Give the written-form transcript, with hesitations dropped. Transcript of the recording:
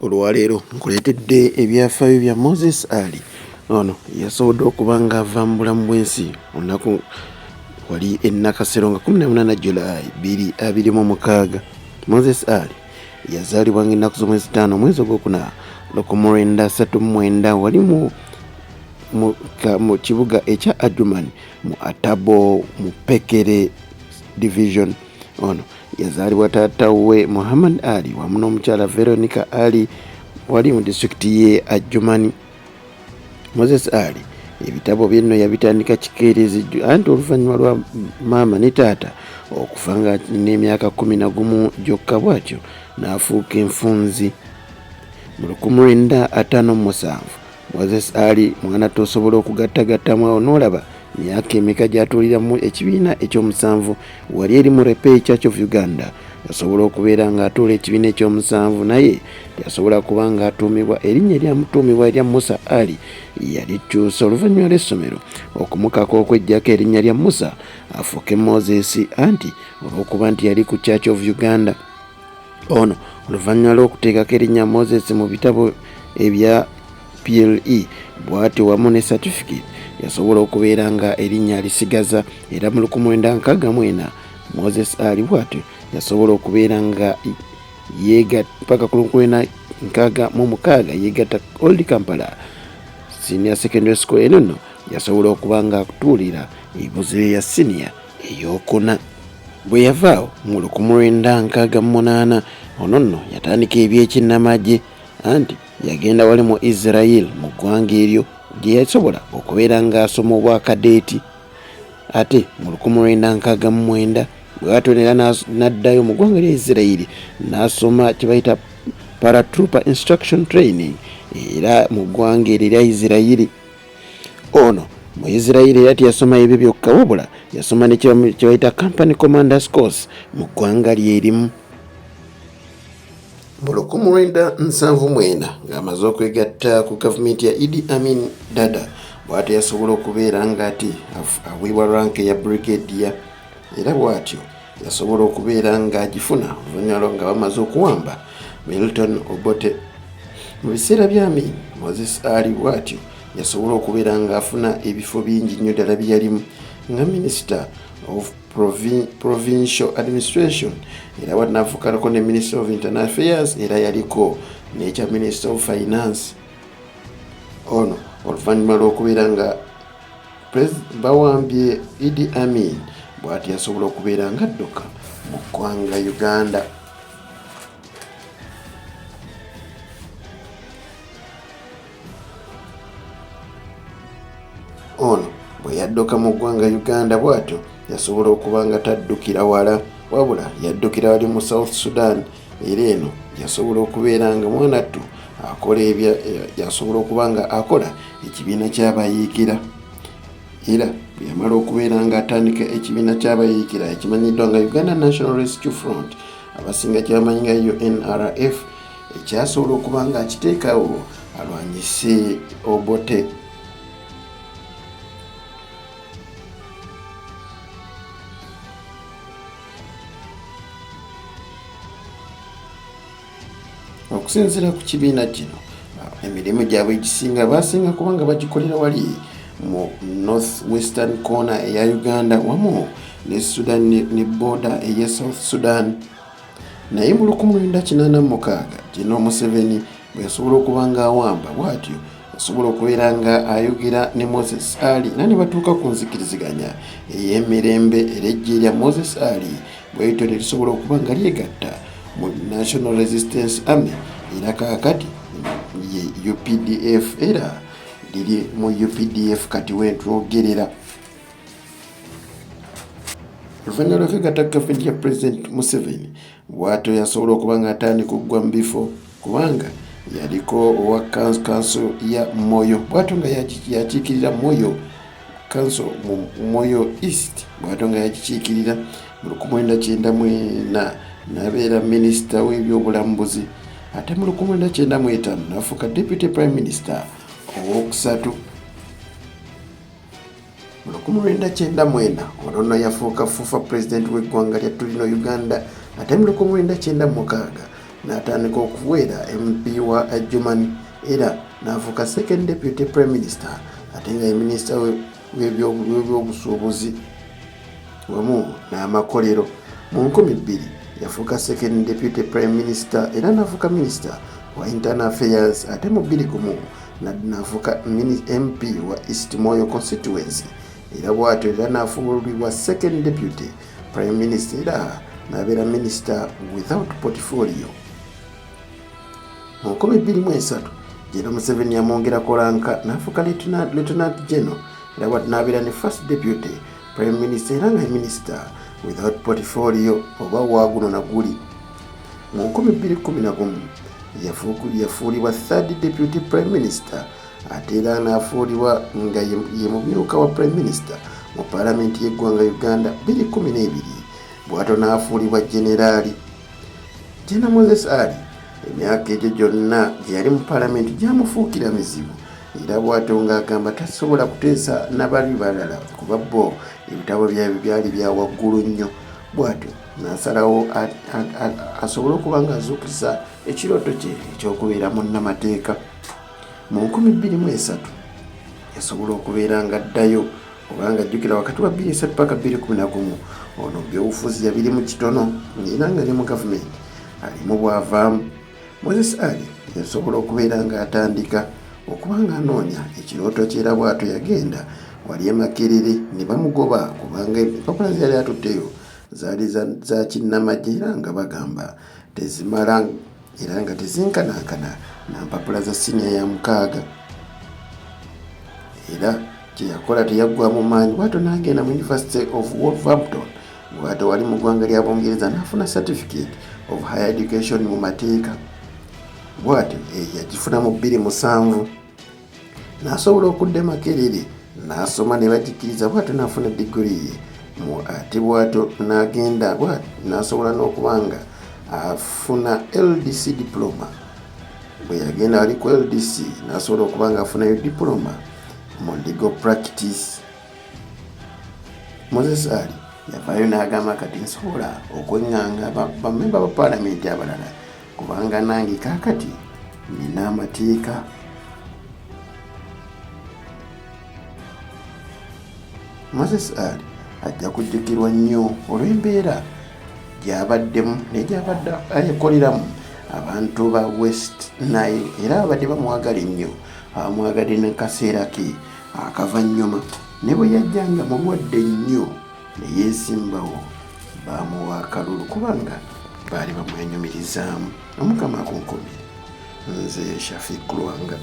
Olwaleero nkuleetedde ebyafaayo bya Moses Ali ono yasobodde okuba ng'ava mu bulamu bw'ensi olunaku wali ennakasero nga 18 Julayi 2026. Moses Ali yazaalibwa ng'ennaku z'omwezi 5 omwezi ogwokuna 1939 wali mu kibuga ekya Adjumani mu Atabo mu Pekere Division. Ono yazaalibwa taata we Muhammad Ali wamu n'omukyala Veronica Ali wali mu disitulikiti ye Adjumani. Moses Ali ebitabo bye nno yabitandika kikeerezi anti oluvannyuma lwa maama ne taata okufa nga n'emyaka 11 gyokka bw'atyo n'afuuka enfunzi. Mu 1957 Moses Ali mwana tosobola okugattagattamu awo n'olaba myaka emeka gy'atuuliramu ekibiina ekyomusanvu wali eri mu Repair Church of Uganda. Yasobola okubeera ng'atuula ekibiina ekyomusanvu naye yasobola kuba ng'atuumibwa erinnya eryamutuumibwa erya Musa Ali yalikyusa oluvannyuma lw'essomero okumukaka okweggyako erinnya lya Musa afuuke Moses anti olw'okuba nti yali ku Church of Uganda. Ono oluvannyuma lw'okuteekako erinnya Moses mu bitabo ebya PLE bw'ati wamu ne certificate yasobola okubeera nga erinnya alisigaza era mu 1964 Moses Ali bw'atyo yasobola okubeera nga paka ku 1966 yeegatta Old Kampala Senior Secondary School. Eno nno yasobola okuba nga akutuulira ebuziro ya senior ey'okuna. Bwe yavaawo mu 1968 ono nno yatandika ebyekinnamagye anti yagenda wali mu Israel mu ggwanga eryo gye yasobola okubeera ng'asoma obwakadeeti. Ate mu 1969 bw'atonera n'addayo mu ggwanga lya Israel n'asoma kye bayita paratrooper instruction training era mu ggwanga eryo erya Israel. Ono mu Israel era teyasoma ebyo byokka wabula yasoma ne kye bayita company commanders course mu ggwanga lyerimu. Mu 1979 ng'amaze okwegatta ku gavumenti ya Idi Amin Dada bw'atyo yasobola okubeera ng'ati aweebwa rank ya brigadier era bw'atyo yasobola okubeera ng'agifuna oluvannyuma nga bamaze okuwamba Milton Obote. Mu biseera bya Amin, Moses Ali bw'atyo yasobola okubeera ng'afuna ebifo bingi nnyo ddala bye yalimu nga Minister of Provincial Administration era wanaafuukalako ne Minister of Internal Affairs era yaliko n'ekya Minister of Finance. Ono oluvannyuma lw'okubeera nga bawambye Idi Amin bw'ati yasobola okubeera nga adduka mu ggwanga Uganda. Ono bwe yadduka mu ggwanga Uganda bw'atyo yasobola okuba nga taddukira wala wabula yaddukira wali mu South Sudan era eno yasobola okubeera nga mwanattu yasobola okuba nga akola ekibiina ky'abayiikira era bwe yamala okubeera nga atandika ekibiina ky'abayiikira ekimanyiddwa nga Uganda National Rescue Front abasinga kyabamanyi nga UNRF ekyasobola okuba nga akiteekawo alwanyise Obote. Okusinziira ku kibiina kino emirimu gyabwe egisinga basinga kubanga bagikolera wali mu North Western corner eya Uganda wamu ne Sudan ne border eya South Sudan. Naye mu 1986 General Museveni bwe yasobola okuba nga awamba bw'atyo yasobola okubeera nga ayogera ne Moses Ali era ne batuuka ku nzikiriziganya ey'emirembe era eggye lya Moses Ali bw'etyo ne lisobola okuba nga lyegatta mu National Resistance Army era kaakati ye UPDF era liri mu UPDF kati wentwogerera. Oluvannyuma lw'okwegatta gavumenti ya President Museveni bw'atyo yasobola okuba nga atandika okuggwa mu bifo kubanga yaliko owa kanso ya Moyo bw'atyo nga yakiikirira Moyo kanso mu Moyo East bw'atyo nga yakikiikirira mu 1994 n'abeera minisita w'ebyobulambuzi ate mu 1995 n'afuuka deputy prime minister owookusatu. Mu 1994 ono nno yafuuka fuufa president w'eggwanga lya Tulino Uganda ate mu 1996 n'atandika okuweera MP wa Adjumani era n'afuuka second deputy prime minister ate nga ye minisita w'ebyobusuubuzi wamu n'amakolero. Mu 2000 yafuuka second deputy prime minister era n'afuuka minister wa internal affairs ate mu 2001 n'afuuka MP wa East Moyo constituency era bw'atyo era n'afuulibwa second deputy prime minister era n'abeera minister without portfolio. Mu 2003 General Museveni yamwongerako ranka n'afuuka lieutenant general era bw'atyo n'abeera ne first deputy prime minister era nga minister without portfolio oba waaguno na guli. Mu 2011 yafuulibwa third deputy prime minister ate era n'afuulibwa nga ye mumyuka wa prime minister mu paalamenti y'eggwanga Uganda 2012 bw'atyo n'afuulibwa generaali. General Moses Ali emyaka egyo gyonna gye yali mu paalamenti gyamufuukira mizibu era bw'atyo ng'agamba tasobola kuteesa n'abali balala kuba bo ebitabo byabwe byali bya waggulu nnyo. Bw'atyo n'asalawo asobole okuba ng'azuukusa ekirooto kye eky'okubeera munnamateeka. Mu 2003 yasobola okubeera ng'addayo obanga ajjukira wakati wa 2003 paka 2011 ono byobufuzi yabirimu kitono era nga ne mu gavumenti alimu bw'avaamu. Moses Ali yasobola okubeera ng'atandika okuba ng'anoonya ekirooto kye era bw'atyo yagenda wali e Makerere ne bamugoba kubanga empapula ze yali atutteyo zaali za kinnamagye era nga bagamba tezimala era nga tezinkanankana na mpapula za siniya ya 6 era kye yakola teyaggwamu maanyi bw'atyo n'agenda mu University of Wolverhampton bw'atyo wali mu ggwanga lya Bungereza n'afuna certificate of higher education mu mateeka. Bw'atyo yagifuna mu 2007 n'asobola okudda e Makerere n'asoma ne bagikkiriza bw'atyo n'afuna degree ye ate bw'atyo n'agenda n'asobola n'okuba nga afuna LDC diploma. Bwe yagenda wali ku LDC n'asobola okuba nga afunayo diploma mu legal practice. Moses Ali yavaayo n'agamba kati nsobola okweŋŋanga bamemba ba paalamenti abalala kubanga nange kaakati nina amateeka. Moses Ali ajja kujjukirwa nnyo olw'embeera gy'abaddemu n'egy'abadde ayekoleramu abantu ba West Nile era abadde bamwagala ennyo abamwagadde ne kaseera ke akavannyuma ne bwe yajjanga mulwadde nnyo ne yeesimbawo baamuwa akalulu kubanga baali bamwenyumirizaamu. Omukama akunkumire. Nze Shafiq Lwanga.